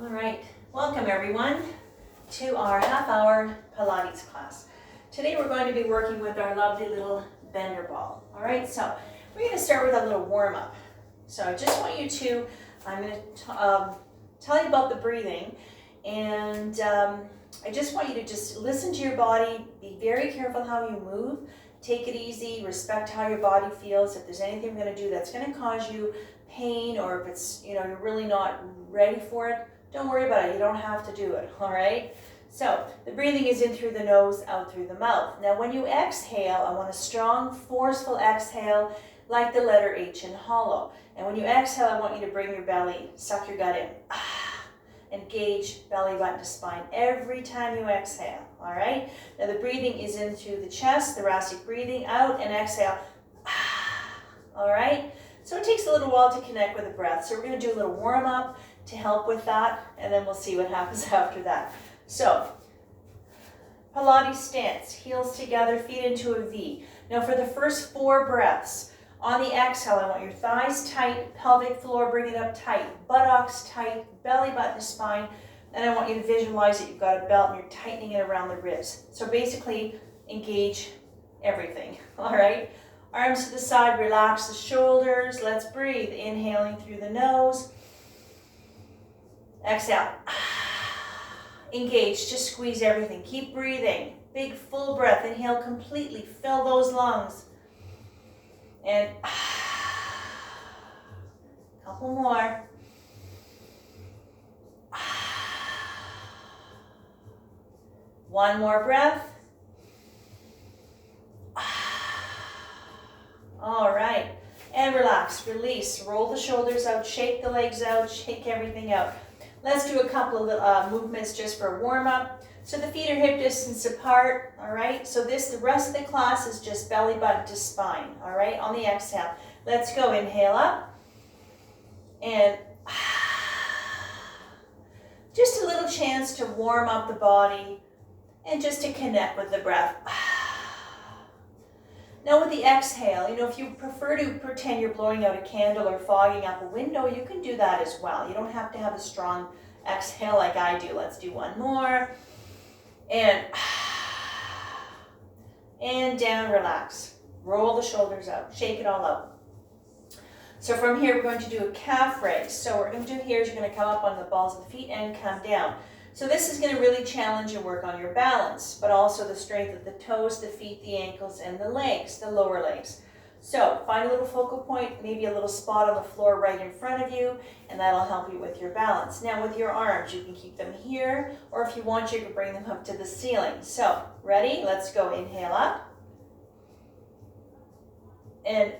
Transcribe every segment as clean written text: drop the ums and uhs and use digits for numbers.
All right, welcome everyone to our half-hour Pilates class. Today we're going to be working with our lovely little bender ball. All right, so we're going to start with a little warm-up. So I just want you to, I'm going to tell you about the breathing, and I just want you to just listen to your body, be very careful how you move, take it easy, respect how your body feels. If there's anything we're going to do that's going to cause you pain, or if it's, you're really not ready for it, don't worry about it. You don't have to do it, all right? So the breathing is in through the nose, out through the mouth. Now when you exhale, I want a strong, forceful exhale like the letter H in hollow. And when you exhale, I want you to bring your belly, suck your gut in. Engage belly button to spine every time you exhale, all right? Now the breathing is in through the chest, thoracic breathing, out and exhale. All right? So it takes a little while to connect with the breath. So we're going to do a little warm up to help with that, and then we'll see what happens after that. So, Pilates stance, heels together, feet into a V. Now for the first 4 breaths, on the exhale, I want your thighs tight, pelvic floor, bring it up tight, buttocks tight, belly button to spine, and I want you to visualize that you've got a belt and you're tightening it around the ribs. So basically, engage everything, all right? Arms to the side, relax the shoulders, let's breathe. Inhaling through the nose. Exhale. Engage, just squeeze everything. Keep breathing. Big full breath. Inhale completely. Fill those lungs. And couple more. One more breath. All right. And relax, release. Roll the shoulders out, shake the legs out, shake everything out. Let's do a couple of movements just for a warm-up. So the feet are hip distance apart, all right? So the rest of the class is just belly button to spine, all right? On the exhale. Let's go, inhale up. And just a little chance to warm up the body and just to connect with the breath. Now with the exhale, if you prefer to pretend you're blowing out a candle or fogging up a window, you can do that as well. You don't have to have a strong exhale like I do. Let's do one more. And down, relax. Roll the shoulders out, shake it all out. So from here, we're going to do a calf raise. So what we're going to do here is you're going to come up on the balls of the feet and come down. So this is going to really challenge and work on your balance, but also the strength of the toes, the feet, the ankles, and the legs, the lower legs. So find a little focal point, maybe a little spot on the floor right in front of you, and that'll help you with your balance. Now with your arms, you can keep them here, or if you want, you can bring them up to the ceiling. So ready? Let's go. Inhale up. And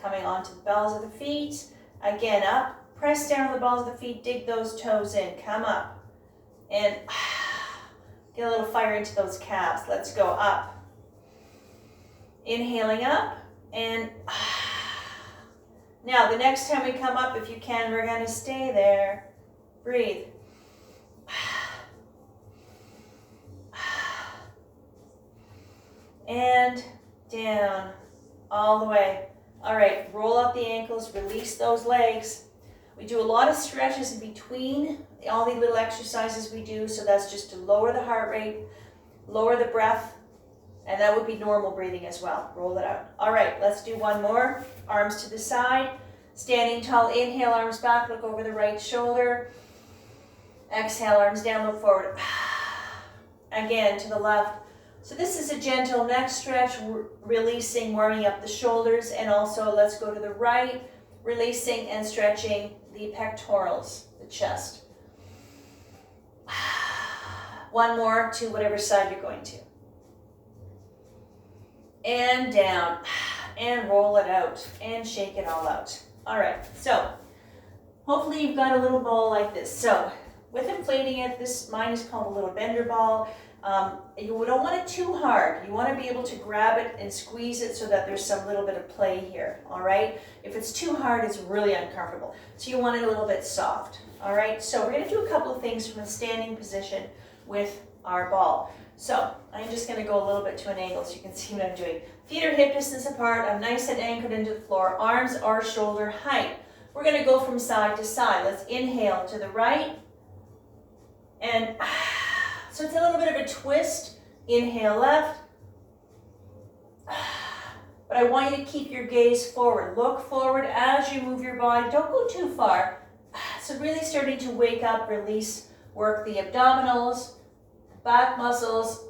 coming onto the balls of the feet. Again, up. Press down on the balls of the feet, dig those toes in, come up, and get a little fire into those calves. Let's go up. Inhaling up, and now the next time we come up, if you can, we're going to stay there. Breathe. And down, all the way. All right, roll up the ankles, release those legs. We do a lot of stretches in between all the little exercises we do, so that's just to lower the heart rate, lower the breath, and that would be normal breathing as well. Roll it out. All right, let's do one more. Arms to the side, standing tall. Inhale, arms back, look over the right shoulder. Exhale, arms down, look forward. Again, to the left. So this is a gentle neck stretch, releasing, warming up the shoulders, and also let's go to the right, releasing and stretching the pectorals, the chest. One more to whatever side you're going to. And down, and roll it out, and shake it all out. All right, so hopefully you've got a little ball like this. So with inflating it, mine is called a little bender ball. You don't want it too hard. You want to be able to grab it and squeeze it so that there's some little bit of play here, all right? If it's too hard, it's really uncomfortable. So you want it a little bit soft, all right? So we're going to do a couple of things from a standing position with our ball. So I'm just going to go a little bit to an angle so you can see what I'm doing. Feet are hip distance apart. I'm nice and anchored into the floor. Arms are shoulder height. we're gonna go from side to side. Let's inhale to the right, and so it's a little bit of a twist. Inhale left, but I want you to keep your gaze forward. Look forward as you move your body. Don't go too far. So really starting to wake up, release, work the abdominals, back muscles.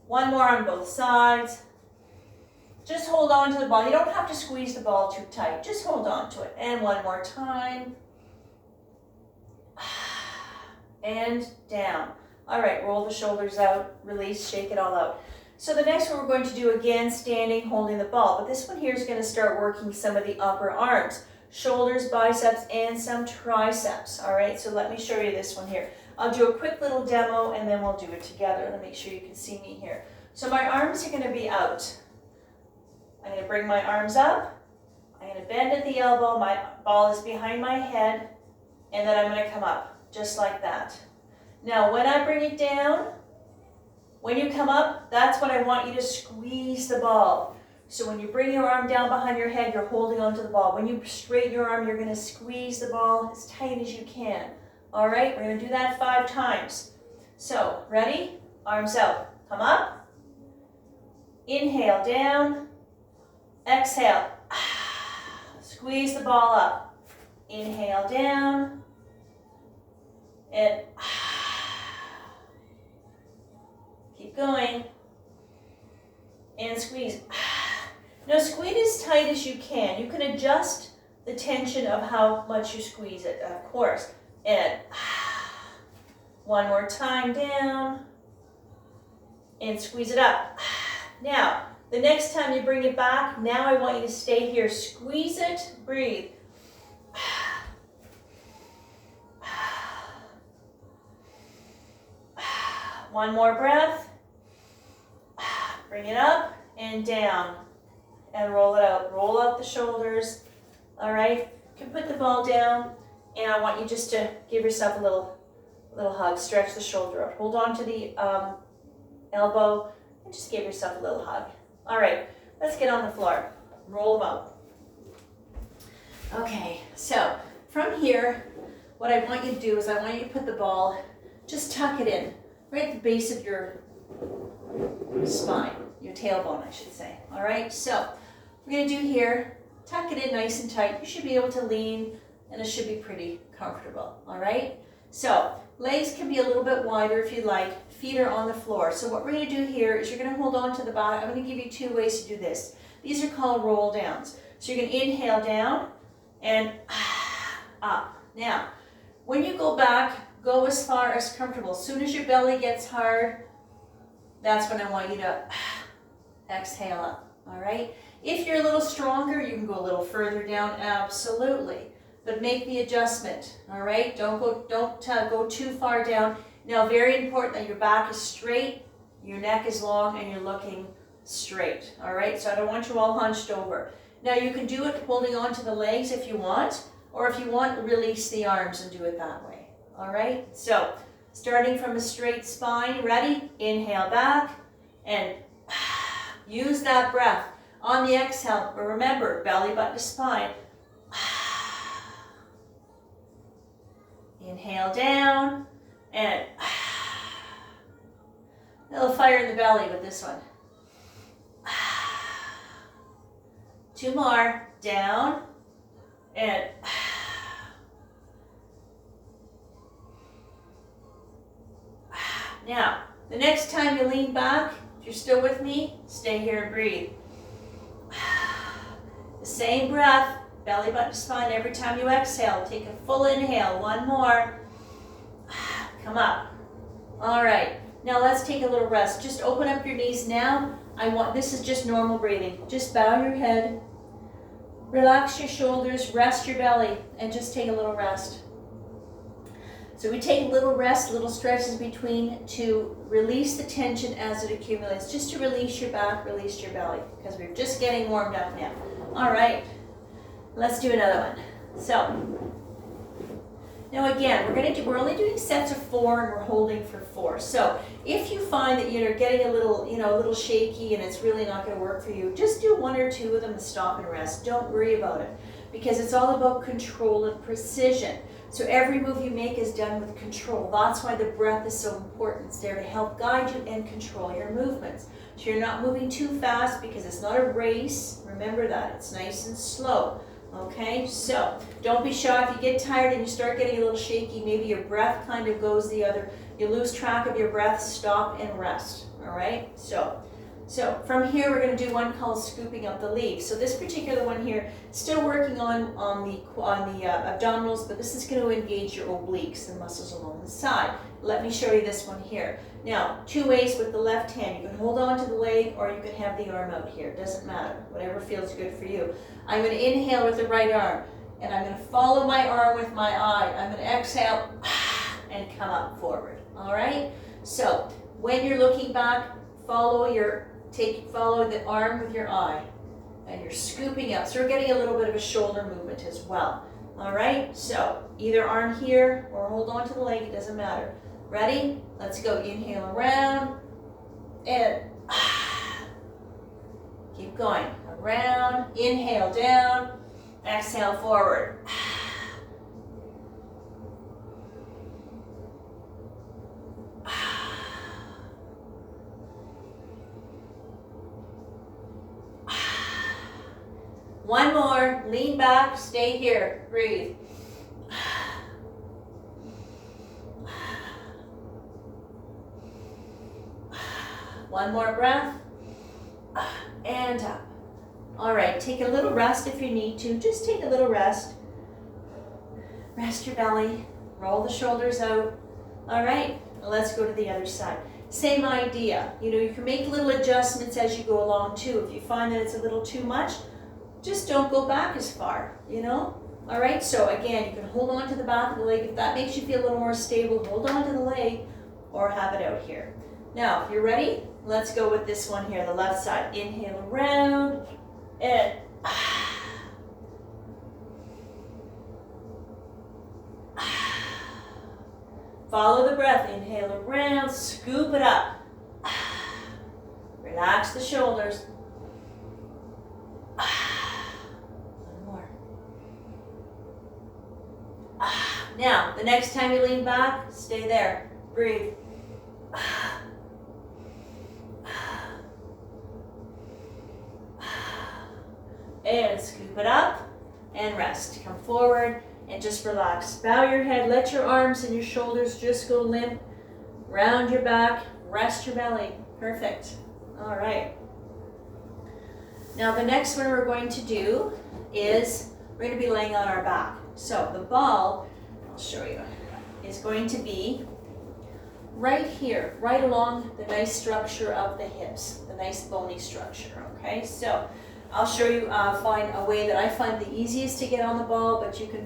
One more on both sides. Just hold on to the ball. You don't have to squeeze the ball too tight. Just hold on to it. And one more time. And down. All right, roll the shoulders out, release, shake it all out. So the next one we're going to do again, standing, holding the ball. But this one here is going to start working some of the upper arms. Shoulders, biceps, and some triceps. All right, so let me show you this one here. I'll do a quick little demo and then we'll do it together. Let me make sure you can see me here. So my arms are going to be out. I'm going to bring my arms up. I'm going to bend at the elbow. My ball is behind my head. And then I'm going to come up, just like that. Now, when I bring it down, when you come up, that's when I want you to squeeze the ball. So when you bring your arm down behind your head, you're holding onto the ball. When you straighten your arm, you're going to squeeze the ball as tight as you can. All right, we're going to do that 5 times. So, ready? Arms out. Come up. Inhale, down. Exhale. Squeeze the ball up. Inhale, down. And keep going. And squeeze. Now squeeze as tight as you can. You can adjust the tension of how much you squeeze it, of course. And one more time, down. And squeeze it up. Now, the next time you bring it back, now I want you to stay here. Squeeze it, breathe. One more breath. Bring it up and down. And roll it out. Roll out the shoulders. All right? You can put the ball down, and I want you just to give yourself a little hug. Stretch the shoulder out. Hold on to the elbow, and just give yourself a little hug. All right, let's get on the floor. Roll them out. Okay, so from here, what I want you to do is I want you to put the ball, just tuck it in, right at the base of your spine, your tailbone, I should say. All right, so we're going to do here, tuck it in nice and tight. You should be able to lean, and it should be pretty comfortable. All right, so legs can be a little bit wider if you like. Feet are on the floor. So what we're going to do here is you're going to hold on to the back. I'm going to give you 2 ways to do this. These are called roll downs. So you're going to inhale down and up. Now, when you go back, go as far as comfortable. As soon as your belly gets hard, that's when I want you to exhale up. All right? If you're a little stronger, you can go a little further down. Absolutely. But make the adjustment, all right? Don't go too far down. Now, very important that your back is straight, your neck is long, and you're looking straight, all right? So I don't want you all hunched over. Now, you can do it holding on to the legs if you want, or if you want, release the arms and do it that way, all right? So, starting from a straight spine, ready? Inhale back, and use that breath. On the exhale, but remember, belly button to spine. Inhale down, and a little fire in the belly with this one. 2 more, down, and now, the next time you lean back, if you're still with me, stay here and breathe. The same breath. Belly button to spine every time you exhale. Take a full inhale. 1 more. Come up. All right. Now let's take a little rest. Just open up your knees now. This is just normal breathing. Just bow your head. Relax your shoulders. Rest your belly. And just take a little rest. So we take a little rest, little stretches between to release the tension as it accumulates. Just to release your back, release your belly. Because we're just getting warmed up now. All right. Let's do another one. So, now again, we're only doing sets of 4 and we're holding for 4. So, if you find that you're getting a little shaky and it's really not going to work for you, just do 1 or 2 of them and stop and rest. Don't worry about it. because it's all about control and precision. So every move you make is done with control. That's why the breath is so important. It's there to help guide you and control your movements. So you're not moving too fast because it's not a race. Remember that. It's nice and slow. Okay, so don't be shy if you get tired and you start getting a little shaky. Maybe your breath kind of goes the other. You lose track of your breath. Stop and rest. All right, so from here we're going to do one called scooping up the leaves. So this particular one here, still working on the abdominals, but this is going to engage your obliques, the muscles along the side. Let me show you this one here. Now, 2 ways with the left hand. You can hold on to the leg or you can have the arm out here. It doesn't matter. Whatever feels good for you. I'm going to inhale with the right arm and I'm going to follow my arm with my eye. I'm going to exhale and come up forward. All right? So when you're looking back, follow the arm with your eye and you're scooping up. So we're getting a little bit of a shoulder movement as well. All right? So either arm here or hold on to the leg. It doesn't matter. Ready? Let's go. Inhale around and keep going. Around, inhale down, exhale forward. One more, lean back, stay here, breathe. One more breath, and up. All right, take a little rest if you need to. Just take a little rest. Rest your belly, roll the shoulders out. All right, let's go to the other side. Same idea. You can make little adjustments as you go along too. If you find that it's a little too much, just don't go back as far, All right, so again, you can hold on to the back of the leg. If that makes you feel a little more stable, hold on to the leg or have it out here. Now, if you're ready, let's go with this one here, the left side. Inhale around and follow the breath. Inhale around, scoop it up. Relax the shoulders. One more. Now, the next time you lean back, stay there. Breathe. And scoop it up and rest. Come forward and just relax. Bow your head, let your arms and your shoulders just go limp. Round your back, rest your belly. Perfect. All right. Now the next one we're going to do is we're going to be laying on our back. So the ball, I'll show you, is going to be right here, right along the nice structure of the hips, the nice bony structure, okay? So I'll show you, find a way that I find the easiest to get on the ball, but you can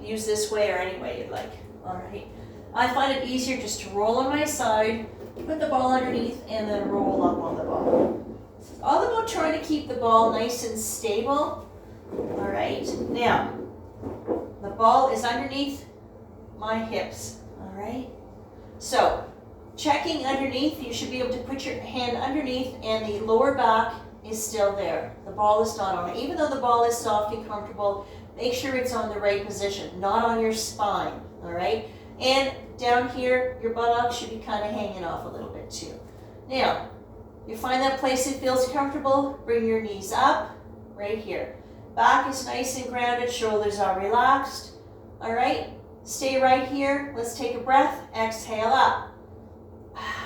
use this way or any way you'd like. All right. I find it easier just to roll on my side, put the ball underneath, and then roll up on the ball. It's all about trying to keep the ball nice and stable. All right. Now, the ball is underneath my hips. All right. So, checking underneath, you should be able to put your hand underneath and the lower back is still there. The ball is not on it. Even though the ball is soft and comfortable, make sure it's on the right position, not on your spine, all right? And down here, your buttocks should be kind of hanging off a little bit too. Now, you find that place that feels comfortable, bring your knees up, right here. Back is nice and grounded, shoulders are relaxed, all right? Stay right here. Let's take a breath, exhale up.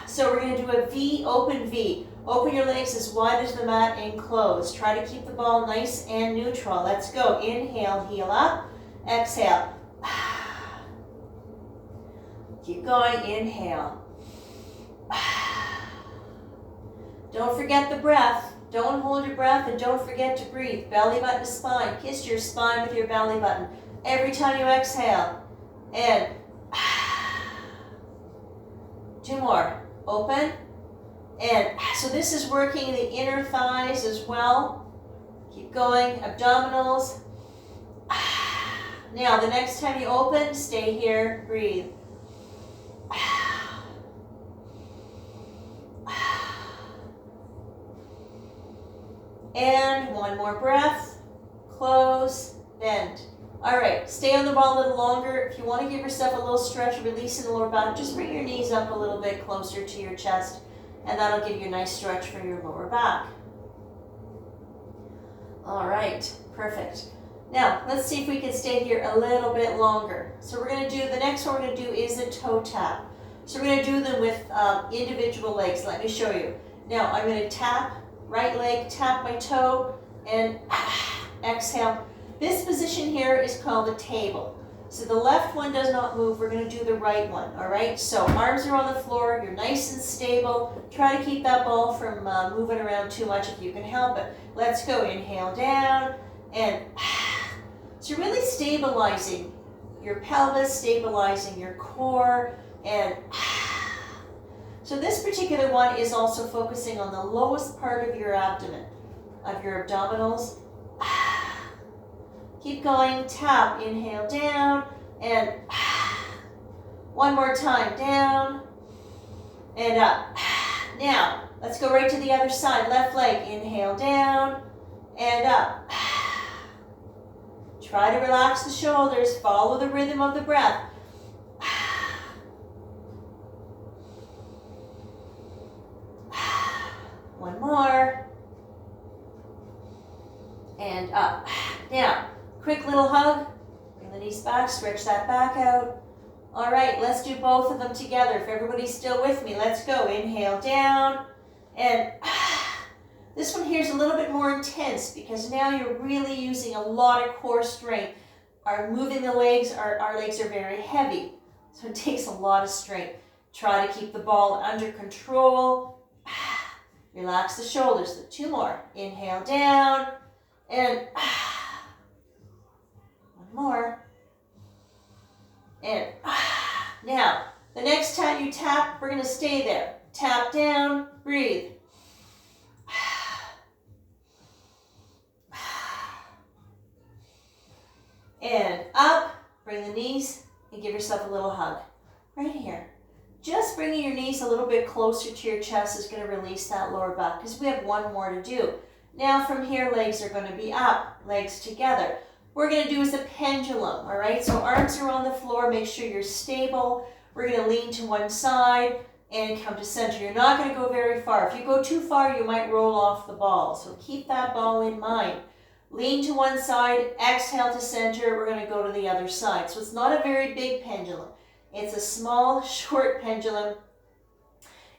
So we're gonna do a V, open V. Open your legs as wide as the mat and close. Try to keep the ball nice and neutral. Let's go. Inhale, heel up. Exhale. Keep going. Inhale. Don't forget the breath. Don't hold your breath and don't forget to breathe. Belly button to spine. Kiss your spine with your belly button. Every time you exhale. And 2 more. Open. And so this is working the inner thighs as well. Keep going, abdominals. Now, the next time you open, stay here, breathe. And one more breath, close, bend. All right, stay on the ball a little longer. If you want to give yourself a little stretch, release in the lower back, just bring your knees up a little bit closer to your chest, and that'll give you a nice stretch for your lower back. All right, perfect. Now, let's see if we can stay here a little bit longer. So we're going to do, the next one we're going to do is a toe tap. So we're going to do them with individual legs. Let me show you. Now, I'm going to tap, right leg, tap my toe, and exhale. This position here is called a table. So the left one does not move. We're going to do the right one, all right? So arms are on the floor. You're nice and stable. Try to keep that ball from moving around too much if you can help it. Let's go. Inhale down, and so you're really stabilizing your pelvis, stabilizing your core, and so this particular one is also focusing on the lowest part of your abdomen, of your abdominals. Keep going, tap, inhale down, and one more time, down, and up. Now, let's go right to the other side, left leg, inhale down, and up. Try to relax the shoulders, follow the rhythm of the breath. One more, and up. Now, quick little hug, bring the knees back, stretch that back out. All right, let's do both of them together. If everybody's still with me, let's go. Inhale down, and this one here is a little bit more intense because now you're really using a lot of core strength. Moving the legs, our legs are very heavy, so it takes a lot of strength. Try to keep the ball under control. Relax the shoulders. Two more. Inhale down, and one more. And now, the next time you tap, we're going to stay there. Tap down, breathe. And up, bring the knees, and give yourself a little hug. Right here. Just bringing your knees a little bit closer to your chest is going to release that lower back because we have one more to do. Now from here, legs are going to be up, legs together. What we're going to do is a pendulum, all right? So arms are on the floor, make sure you're stable. We're going to lean to one side and come to center. You're not going to go very far. If you go too far, you might roll off the ball. So keep that ball in mind. Lean to one side, exhale to center. We're going to go to the other side. So it's not a very big pendulum. It's a small, short pendulum.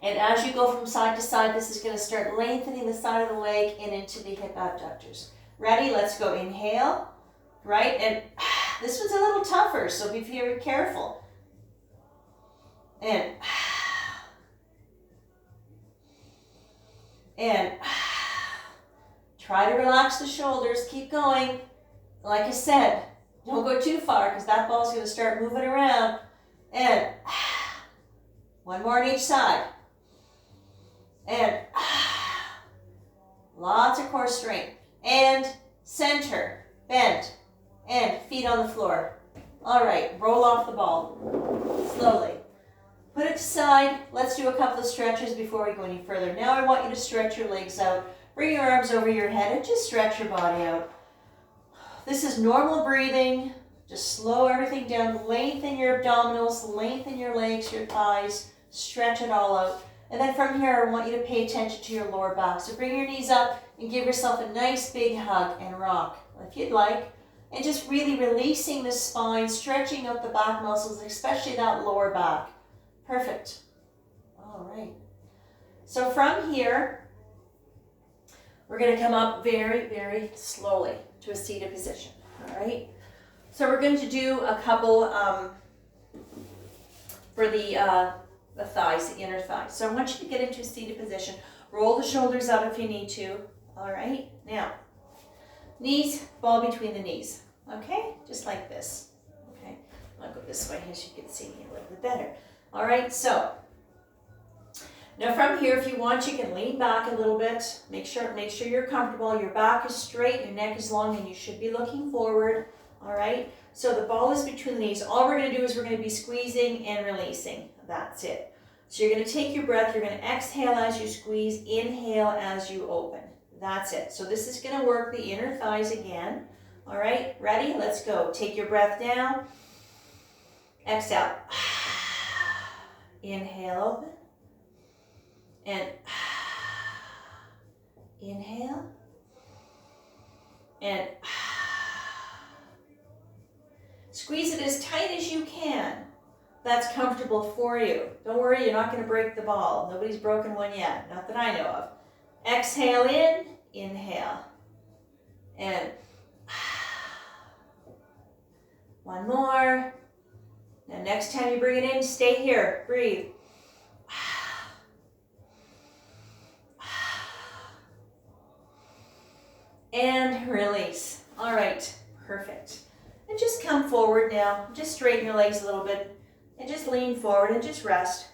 And as you go from side to side, this is going to start lengthening the side of the leg and into the hip abductors. Ready? Let's go. Inhale, right? And this one's a little tougher, so be very careful. And try to relax the shoulders. Keep going. Like I said, don't go too far because that ball's going to start moving around. And one more on each side. And lots of core strength. And center, bend, and feet on the floor. All right, roll off the ball slowly. Put it aside. Let's do a couple of stretches before we go any further. Now I want you to stretch your legs out. Bring your arms over your head and just stretch your body out. This is normal breathing. Just slow everything down. Lengthen your abdominals, lengthen your legs, your thighs. Stretch it all out. And then from here, I want you to pay attention to your lower back. So bring your knees up and give yourself a nice big hug and rock, if you'd like. And just really releasing the spine, stretching out the back muscles, especially that lower back. Perfect. All right. So from here, we're going to come up very, very slowly to a seated position. All right. So we're going to do a couple for the thighs, the inner thighs. So I want you to get into a seated position. Roll the shoulders out if you need to. All right. Now, knees, ball between the knees. Okay? Just like this. Okay? I'll go this way as you can see me a little bit better. All right. So now from here, if you want, you can lean back a little bit. Make sure you're comfortable. Your back is straight, your neck is long, and you should be looking forward. All right, so the ball is between the knees. All we're going to do is we're going to be squeezing and releasing. That's it. So you're going to take your breath. You're going to exhale as you squeeze, inhale as you open. That's it. So this is going to work the inner thighs again. All right, ready? Let's go. Take your breath down. Exhale. Inhale, open. And inhale. And squeeze it as tight as you can. That's comfortable for you. Don't worry, you're not going to break the ball. Nobody's broken one yet, not that I know of. Exhale in, inhale. And one more. Now next time you bring it in, stay here, breathe. And release. All right, perfect. And just come forward now. Just straighten your legs a little bit. And just lean forward and just rest.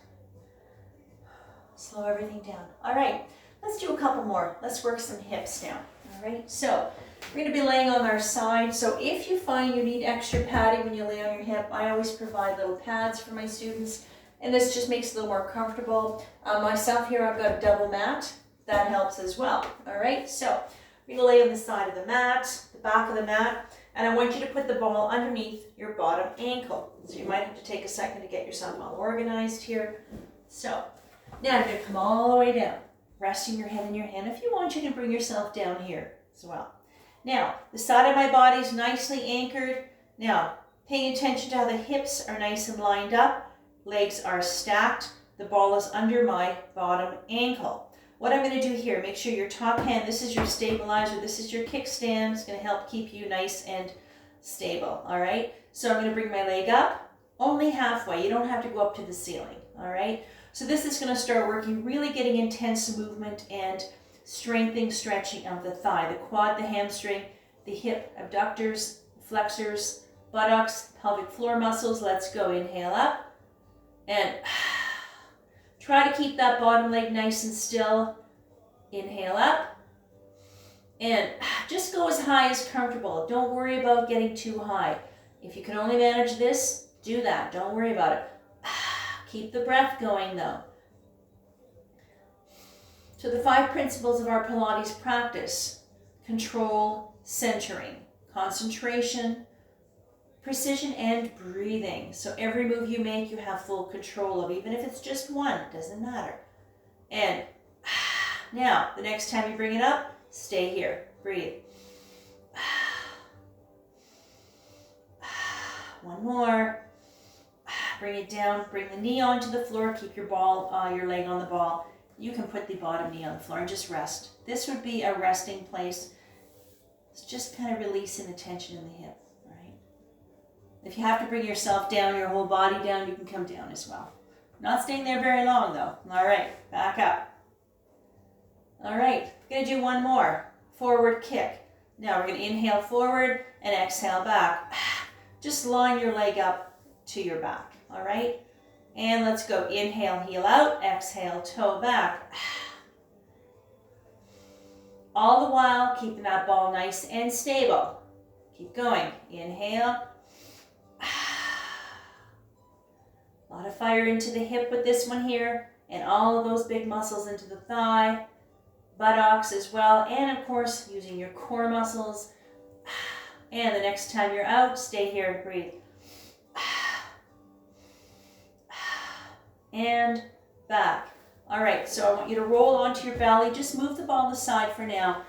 Slow everything down. All right, let's do a couple more. Let's work some hips now. All right, so we're going to be laying on our side. So if you find you need extra padding when you lay on your hip, I always provide little pads for my students. And this just makes it a little more comfortable. Myself here, I've got a double mat. That helps as well. All right, so we're going to lay on the side of the mat, the back of the mat. And I want you to put the ball underneath your bottom ankle. So you might have to take a second to get yourself all organized here. So now you're going to come all the way down, resting your head in your hand. If you want, you can bring yourself down here as well. Now, the side of my body is nicely anchored. Now, paying attention to how the hips are nice and lined up. Legs are stacked. The ball is under my bottom ankle. What I'm going to do here, make sure your top hand, this is your stabilizer, this is your kickstand. It's going to help keep you nice and stable, all right? So I'm going to bring my leg up, only halfway. You don't have to go up to the ceiling, all right? So this is going to start working, really getting intense movement and strengthening, stretching of the thigh, the quad, the hamstring, the hip, abductors, flexors, buttocks, pelvic floor muscles. Let's go. Inhale up and try to keep that bottom leg nice and still. Inhale up. And just go as high as comfortable. Don't worry about getting too high. If you can only manage this, do that. Don't worry about it. Keep the breath going though. So the 5 principles of our Pilates practice: control, centering, concentration, precision, and breathing. So every move you make, you have full control of, even if it's just one, it doesn't matter. And now, the next time you bring it up, stay here, breathe. One more. Bring it down, bring the knee onto the floor, keep your leg on the ball. You can put the bottom knee on the floor and just rest. This would be a resting place. It's just kind of releasing the tension in the hip. If you have to bring yourself down, your whole body down, you can come down as well. Not staying there very long though. All right, back up. All right, we're going to do one more. Forward kick. Now we're going to inhale forward and exhale back. Just line your leg up to your back. All right, and let's go. Inhale, heel out. Exhale, toe back. All the while, keeping that ball nice and stable. Keep going. Inhale. A lot of fire into the hip with this one here, and all of those big muscles into the thigh, buttocks as well, and of course using your core muscles. And the next time you're out, stay here and breathe. And back. All right, so I want you to roll onto your belly. Just move the ball aside for now.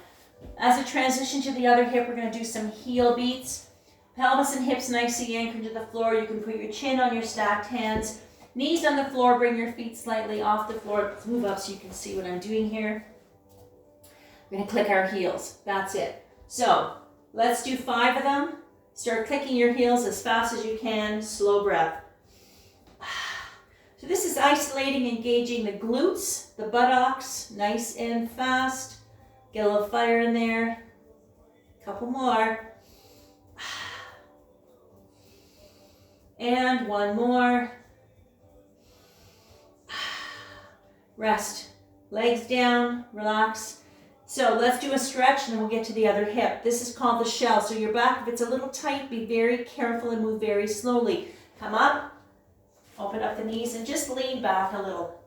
As a transition to the other hip, we're going to do some heel beats. Pelvis and hips nicely anchored to the floor. You can put your chin on your stacked hands. Knees on the floor. Bring your feet slightly off the floor. Let's move up so you can see what I'm doing here. We're going to click our heels. That's it. So let's do 5 of them. Start clicking your heels as fast as you can. Slow breath. So this is isolating, engaging the glutes, the buttocks, nice and fast. Get a little fire in there. Couple more. And one more. Rest. Legs down, relax. So let's do a stretch and then we'll get to the other hip. This is called the shell. So your back, if it's a little tight, be very careful and move very slowly. Come up, open up the knees and just lean back a little.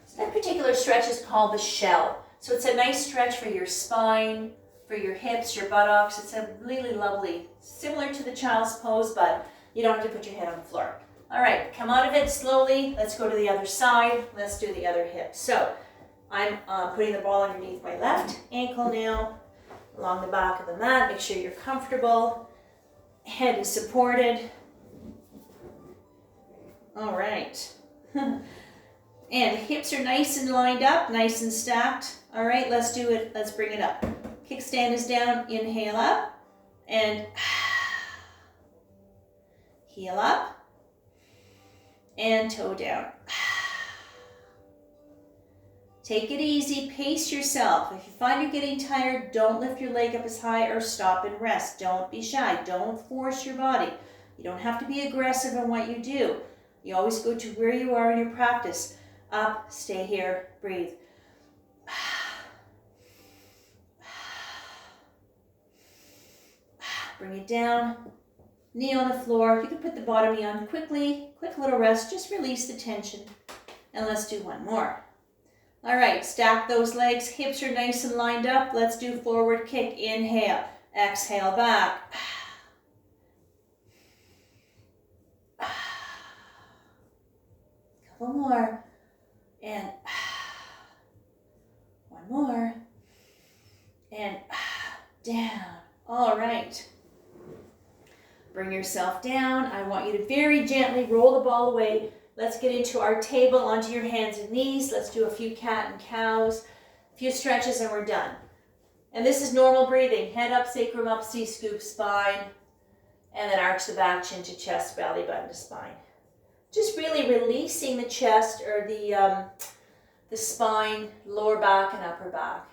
So that particular stretch is called the shell. So it's a nice stretch for your spine, for your hips, your buttocks. It's a really lovely, similar to the child's pose, but you don't have to put your head on the floor. All right, come out of it slowly. Let's go to the other side. Let's do the other hip. So I'm putting the ball underneath my left ankle now, along the back of the mat. Make sure you're comfortable. Head is supported. All right. And hips are nice and lined up, nice and stacked. All right, let's do it. Let's bring it up. Kickstand is down. Inhale up. And heel up. And toe down. Take it easy, pace yourself. If you find you're getting tired, don't lift your leg up as high or stop and rest. Don't be shy, don't force your body. You don't have to be aggressive in what you do. You always go to where you are in your practice. Up, stay here, breathe. Bring it down, knee on the floor. You can put the bottom knee on quickly, quick little rest, just release the tension. And let's do one more. All right, stack those legs, hips are nice and lined up. Let's do forward kick, inhale, exhale back. Couple more, and one more, and down. All right. Bring yourself down. I want you to very gently roll the ball away. Let's get into our table, onto your hands and knees. Let's do a few cat and cows, a few stretches, and we're done. And this is normal breathing. Head up, sacrum up, C-scoop, spine, and then arch the back, chin to chest, belly button to spine. Just really releasing the chest or the spine, lower back and upper back.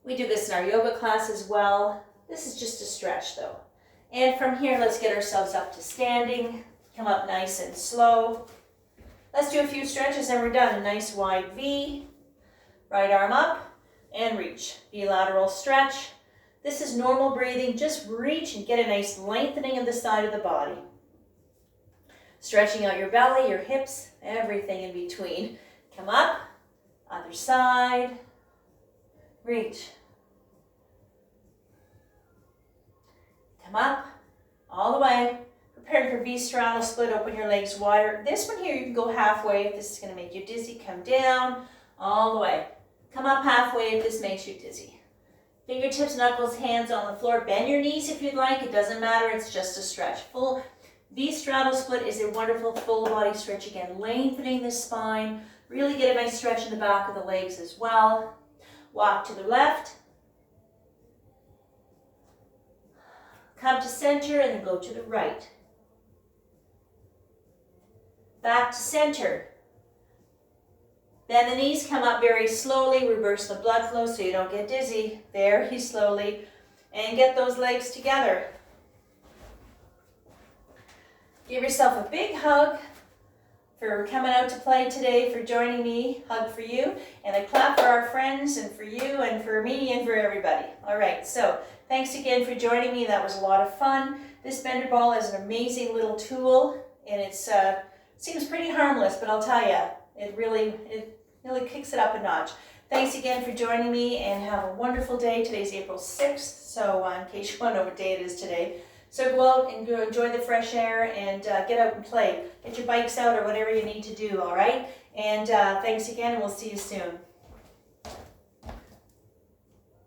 We do this in our yoga class as well. This is just a stretch though. And from here, let's get ourselves up to standing. Come up nice and slow. Let's do a few stretches and we're done. A nice wide V. Right arm up and reach. Bilateral stretch. This is normal breathing. Just reach and get a nice lengthening of the side of the body. Stretching out your belly, your hips, everything in between. Come up. Other side. Reach. Come up. All the way. Preparing for V-straddle split, open your legs wider. This one here, you can go halfway if this is going to make you dizzy. Come down, all the way. Come up halfway if this makes you dizzy. Fingertips, knuckles, hands on the floor. Bend your knees if you'd like. It doesn't matter. It's just a stretch. Full V-straddle split is a wonderful full body stretch. Again, lengthening the spine. Really get a nice stretch in the back of the legs as well. Walk to the left. Come to center and then go to the right. Back to center. Bend the knees, come up very slowly, reverse the blood flow so you don't get dizzy. Very slowly. And get those legs together. Give yourself a big hug for coming out to play today, for joining me. Hug for you. And a clap for our friends and for you and for me and for everybody. All right, so thanks again for joining me. That was a lot of fun. This bender ball is an amazing little tool, and it's seems pretty harmless, but I'll tell you, it really kicks it up a notch. Thanks again for joining me, and have a wonderful day. Today's April 6th, so in case you want to know what day it is today. So go out and enjoy the fresh air and get out and play. Get your bikes out or whatever you need to do, all right? And thanks again, and we'll see you soon.